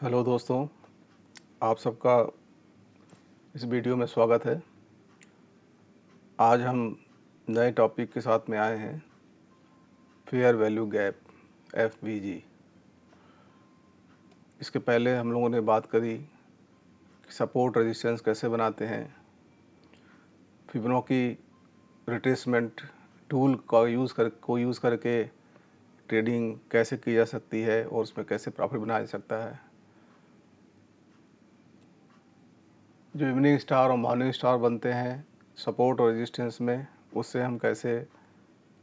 Hello दोस्तों, आप सबका इस वीडियो में स्वागत है। आज हम नए टॉपिक के साथ में आए हैं, फेयर वैल्यू गैप FVG। इसके पहले हम लोगों ने बात करी कि सपोर्ट रेजिस्टेंस कैसे बनाते हैं, फिबोनाची रिट्रेसमेंट टूल का यूज़ करके ट्रेडिंग कैसे की जा सकती है और उसमें कैसे प्रॉफिट बनाया जा सकता है। जो इवनिंग स्टार और मॉर्निंग स्टार बनते हैं सपोर्ट और रेजिस्टेंस में, उससे हम कैसे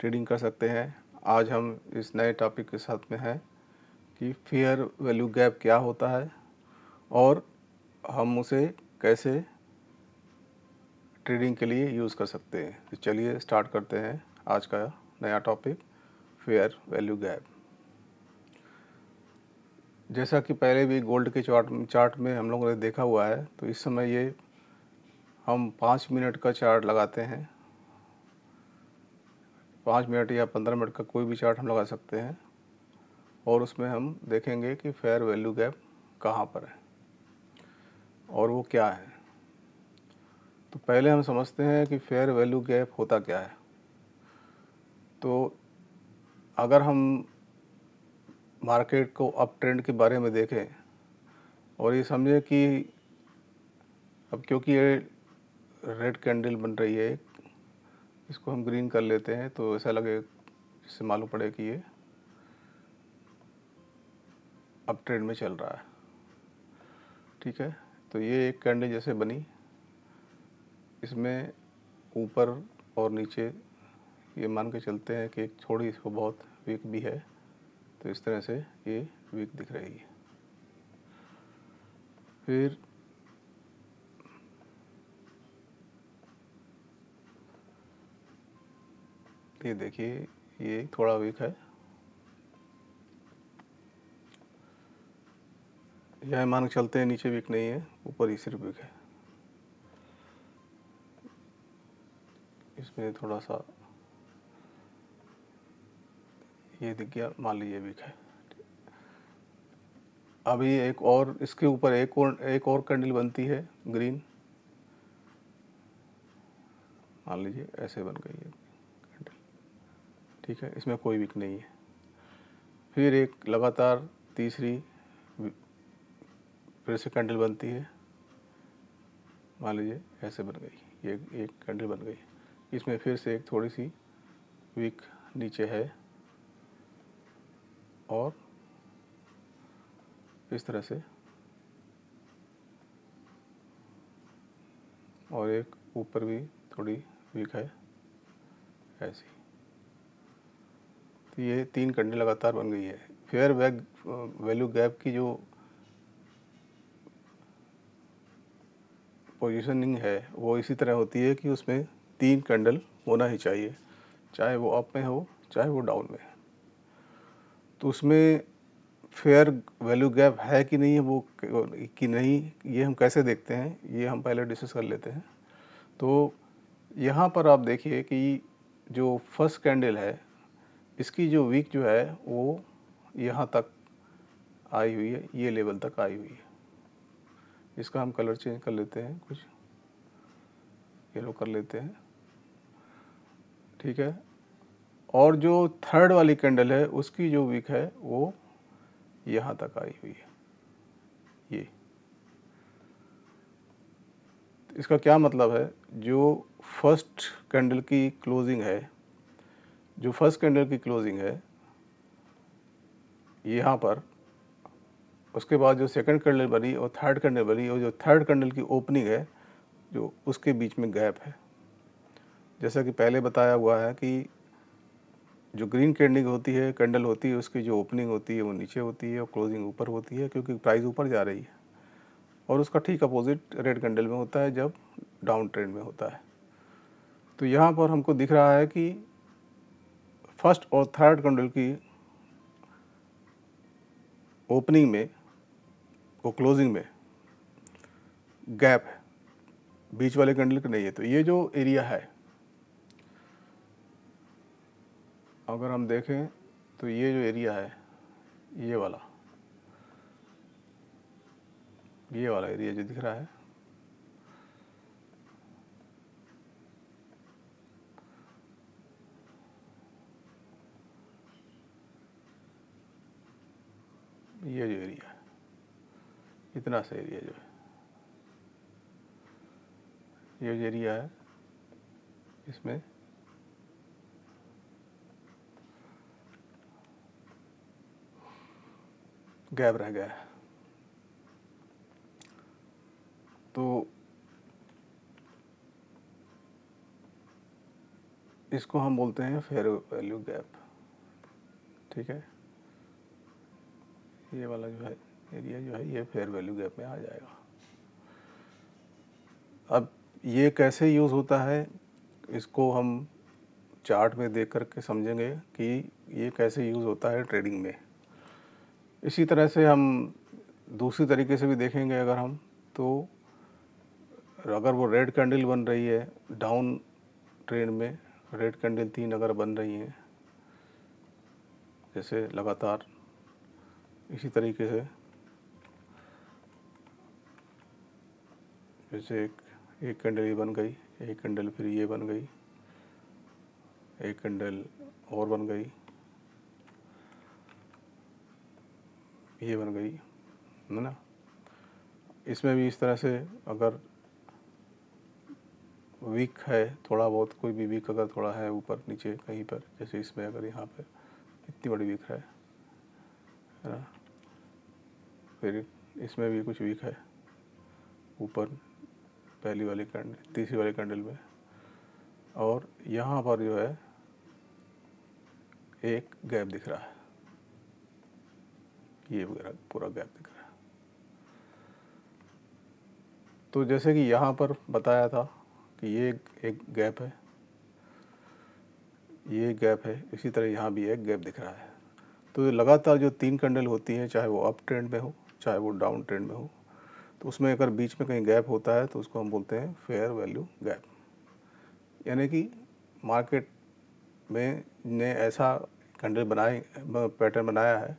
ट्रेडिंग कर सकते हैं। आज हम इस नए टॉपिक के साथ में हैं कि फेयर वैल्यू गैप क्या होता है और हम उसे कैसे ट्रेडिंग के लिए यूज़ कर सकते हैं। तो चलिए स्टार्ट करते हैं आज का नया टॉपिक, फेयर वैल्यू गैप। जैसा कि पहले भी गोल्ड के चार्ट में हम लोगों ने देखा हुआ है, तो इस समय ये हम 5 मिनट का चार्ट लगाते हैं। 5 मिनट या 15 मिनट का कोई भी चार्ट हम लगा सकते हैं और उसमें हम देखेंगे कि फेयर वैल्यू गैप कहाँ पर है और वो क्या है। तो पहले हम समझते हैं कि फेयर वैल्यू गैप होता क्या है। तो अगर हम मार्केट को अप ट्रेंड के बारे में देखें और ये समझें कि अब क्योंकि ये रेड कैंडल बन रही है, इसको हम ग्रीन कर लेते हैं तो ऐसा लगे, इससे मालूम पड़े कि ये अप ट्रेंड में चल रहा है। ठीक है, तो ये एक कैंडल जैसे बनी, इसमें ऊपर और नीचे ये मान के चलते हैं कि एक थोड़ी इसको बहुत वीक भी है, तो इस तरह से ये वीक दिख रही है। फिर ये देखिए, ये थोड़ा वीक है, यह मान के चलते हैं नीचे वीक नहीं है, ऊपर ही सिर्फ वीक है। इसमें थोड़ा सा ये दिख गया, मान लीजिए वीक है। अभी एक और इसके ऊपर एक और कैंडल बनती है ग्रीन, मान लीजिए ऐसे बन गई है कैंडल। ठीक है, इसमें कोई वीक नहीं है। फिर एक लगातार तीसरी फिर से कैंडल बनती है, मान लीजिए ऐसे बन गई, ये एक कैंडल बन गई। इसमें फिर से एक थोड़ी सी वीक नीचे है और इस तरह से, और एक ऊपर भी थोड़ी वीक है ऐसी। तो ये 3 कैंडल लगातार बन गई है। फेयर वैल्यू गैप की जो पोजीशनिंग है वो इसी तरह होती है कि उसमें 3 कैंडल होना ही चाहिए, चाहे वो अप में हो चाहे वो डाउन में। तो उसमें फेयर वैल्यू गैप है कि नहीं है, वो कि नहीं, ये हम कैसे देखते हैं, ये हम पहले डिस्कस कर लेते हैं। तो यहाँ पर आप देखिए कि जो फर्स्ट कैंडल है, इसकी जो वीक जो है वो यहाँ तक आई हुई है, ये लेवल तक आई हुई है। इसका हम कलर चेंज कर लेते हैं, कुछ येलो कर लेते हैं। ठीक है, और जो थर्ड वाली कैंडल है उसकी जो वीक है वो यहाँ तक आई हुई है, ये। इसका क्या मतलब है, जो फर्स्ट कैंडल की क्लोजिंग है, जो फर्स्ट कैंडल की क्लोजिंग है यहाँ पर, उसके बाद जो सेकंड कैंडल बनी और थर्ड कैंडल बनी, और जो थर्ड कैंडल की ओपनिंग है, जो उसके बीच में गैप है। जैसा कि पहले बताया हुआ है कि जो ग्रीन कैंडल होती है उसकी जो ओपनिंग होती है वो नीचे होती है और क्लोजिंग ऊपर होती है, क्योंकि प्राइस ऊपर जा रही है। और उसका ठीक अपोजिट रेड कैंडल में होता है जब डाउन ट्रेंड में होता है। तो यहाँ पर हमको दिख रहा है कि फर्स्ट और थर्ड कैंडल की ओपनिंग में और क्लोजिंग में गैप है, बीच वाले कैंडल का नहीं है। तो ये जो एरिया है, अगर हम देखें तो ये जो एरिया है, ये वाला, ये वाला एरिया जो दिख रहा है, ये जो एरिया है, इतना सा एरिया जो है, ये जो एरिया है, इसमें गैप रह गया है। तो इसको हम बोलते हैं फेयर वैल्यू गैप। ठीक है, ये वाला जो है एरिया जो है, ये फेयर वैल्यू गैप में आ जाएगा। अब ये कैसे यूज़ होता है, इसको हम चार्ट में देख करके समझेंगे कि ये कैसे यूज़ होता है ट्रेडिंग में। इसी तरह से हम दूसरी तरीके से भी देखेंगे अगर हम, तो अगर वो रेड कैंडल बन रही है डाउन ट्रेंड में, रेड कैंडल 3 अगर बन रही हैं जैसे लगातार, इसी तरीके से जैसे एक कैंडल ये बन गई, एक कैंडल फिर ये बन गई, एक कैंडल और बन गई, ये बन गई, है ना। इसमें भी इस तरह से अगर वीक है थोड़ा बहुत, कोई भी वीक अगर थोड़ा है ऊपर नीचे कहीं पर, जैसे इसमें अगर यहाँ पर इतनी बड़ी वीक है ना, फिर इसमें भी कुछ वीक है ऊपर पहली वाली कैंडल, तीसरी वाली कैंडल में, और यहाँ पर जो है एक गैप दिख रहा है, ये वगैरह पूरा गैप दिख रहा है। तो जैसे कि यहाँ पर बताया था कि ये एक गैप है, ये गैप है, इसी तरह यहाँ भी एक गैप दिख रहा है। तो लगातार जो 3 कैंडल होती हैं, चाहे वो अप ट्रेंड में हो चाहे वो डाउन ट्रेंड में हो, तो उसमें अगर बीच में कहीं गैप होता है तो उसको हम बोलते हैं फेयर वैल्यू गैप। यानी कि मार्केट में ने ऐसा कैंडल बनाए, पैटर्न बनाया है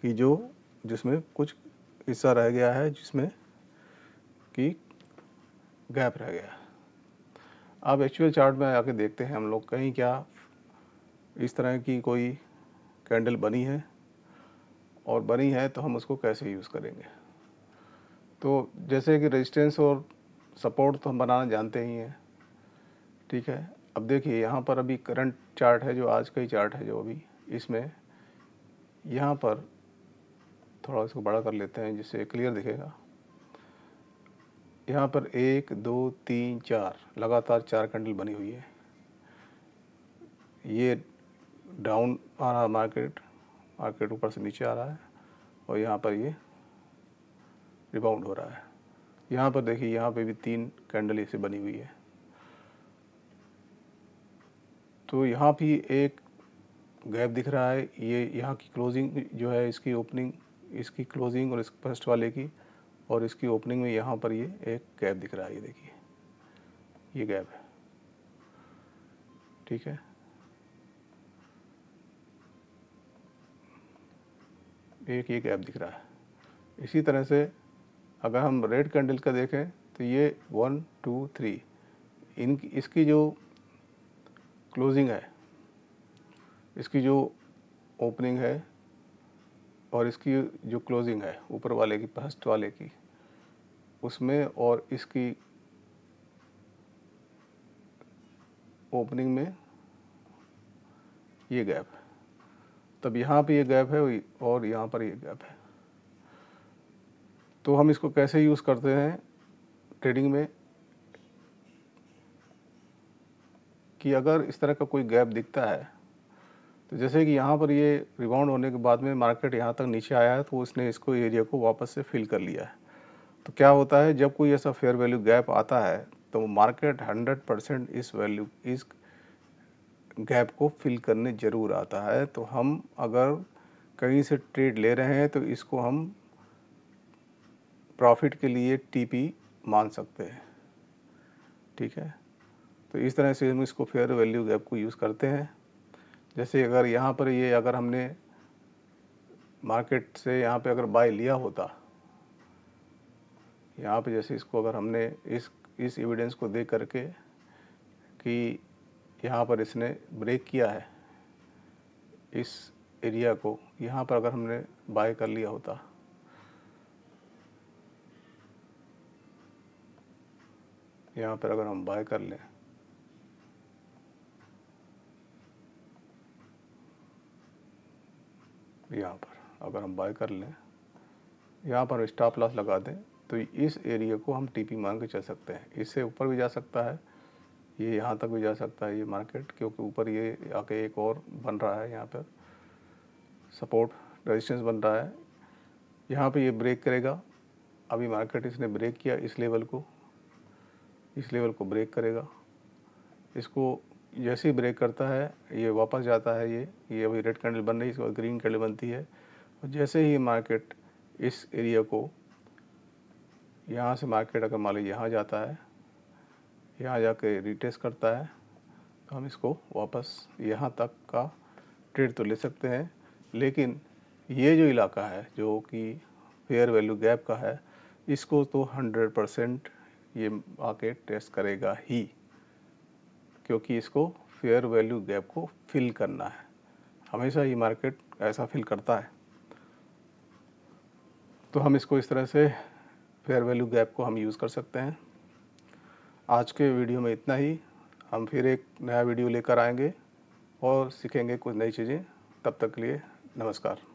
कि जिसमें कुछ हिस्सा रह गया है, जिसमें कि गैप रह गया। अब एक्चुअल चार्ट में आके देखते हैं हम लोग, कहीं क्या इस तरह की कोई कैंडल बनी है, और बनी है तो हम उसको कैसे यूज़ करेंगे। तो जैसे कि रेजिस्टेंस और सपोर्ट तो हम बनाना जानते ही हैं। ठीक है, अब देखिए यहाँ पर अभी करंट चार्ट है, जो आज का ही चार्ट है जो अभी, इसमें यहाँ पर थोड़ा इसको बड़ा कर लेते हैं जिससे क्लियर दिखेगा। यहाँ पर 1 2 3 4 लगातार 4 कैंडल बनी हुई है। ये डाउन आ रहा मार्केट ऊपर से नीचे आ रहा है, और यहाँ पर ये रिबाउंड हो रहा है। यहाँ पर देखिए, यहाँ पे भी 3 कैंडल ऐसे बनी हुई है। तो यहाँ भी एक गैप दिख रहा है, ये यहाँ की क्लोजिंग जो है, इसकी ओपनिंग, इसकी क्लोजिंग और इस फर्स्ट वाले की और इसकी ओपनिंग में यहाँ पर ये एक गैप दिख रहा है, ये देखिए ये गैप है। ठीक है, एक ये गैप दिख रहा है। इसी तरह से अगर हम रेड कैंडल का देखें तो ये 1 2 3 इसकी जो क्लोजिंग है, इसकी जो ओपनिंग है और इसकी जो क्लोजिंग है ऊपर वाले की, फर्स्ट वाले की, उसमें और इसकी ओपनिंग में ये गैप है। तब यहाँ पे ये गैप है और यहाँ पर ये गैप है। तो हम इसको कैसे यूज़ करते हैं ट्रेडिंग में, कि अगर इस तरह का कोई गैप दिखता है, तो जैसे कि यहाँ पर ये रिबाउंड होने के बाद में मार्केट यहाँ तक नीचे आया है, तो उसने इसको एरिया को वापस से फिल कर लिया है। तो क्या होता है, जब कोई ऐसा फेयर वैल्यू गैप आता है तो मार्केट 100% इस गैप को फिल करने ज़रूर आता है। तो हम अगर कहीं से ट्रेड ले रहे हैं तो इसको हम प्रॉफिट के लिए टीपी मान सकते हैं। ठीक है, तो इस तरह से हम इसको फेयर वैल्यू गैप को यूज़ करते हैं। जैसे अगर यहाँ पर ये, अगर हमने मार्केट से यहाँ पे अगर बाय लिया होता यहाँ पे जैसे इसको अगर हमने इस एविडेंस को देख करके कि यहाँ पर इसने ब्रेक किया है इस एरिया को, यहाँ पर अगर हमने बाय कर लिया होता, यहाँ पर अगर हम बाय कर लें, यहाँ पर अगर हम बाय कर लें, यहाँ पर स्टॉप लॉस लगा दें, तो इस एरिया को हम टीपी मान के चल सकते हैं। इससे ऊपर भी जा सकता है, ये यहाँ तक भी जा सकता है ये मार्केट, क्योंकि ऊपर ये आके एक और बन रहा है, यहाँ पर सपोर्ट रेजिस्टेंस बन रहा है। यहाँ पे ये ब्रेक करेगा। अभी मार्केट इसने ब्रेक किया, इस लेवल को ब्रेक करेगा। इसको जैसे ही ब्रेक करता है ये वापस जाता है, ये अभी रेड कैंडल बन रही है, इसके बाद ग्रीन कैंडल बनती है। और जैसे ही मार्केट इस एरिया को, यहाँ से मार्केट अगर मान लीजिए यहाँ जाता है, यहाँ जाके रिटेस्ट करता है, तो हम इसको वापस यहाँ तक का ट्रेड तो ले सकते हैं। लेकिन ये जो इलाका है जो कि फेयर वैल्यू गैप का है, इसको तो 100% ये आके टेस्ट करेगा ही, क्योंकि इसको फेयर वैल्यू गैप को फिल करना है। हमेशा ये मार्केट ऐसा फिल करता है, तो हम इसको इस तरह से फेयर वैल्यू गैप को हम यूज़ कर सकते हैं। आज के वीडियो में इतना ही। हम फिर एक नया वीडियो लेकर आएंगे और सीखेंगे कुछ नई चीज़ें। तब तक के लिए नमस्कार।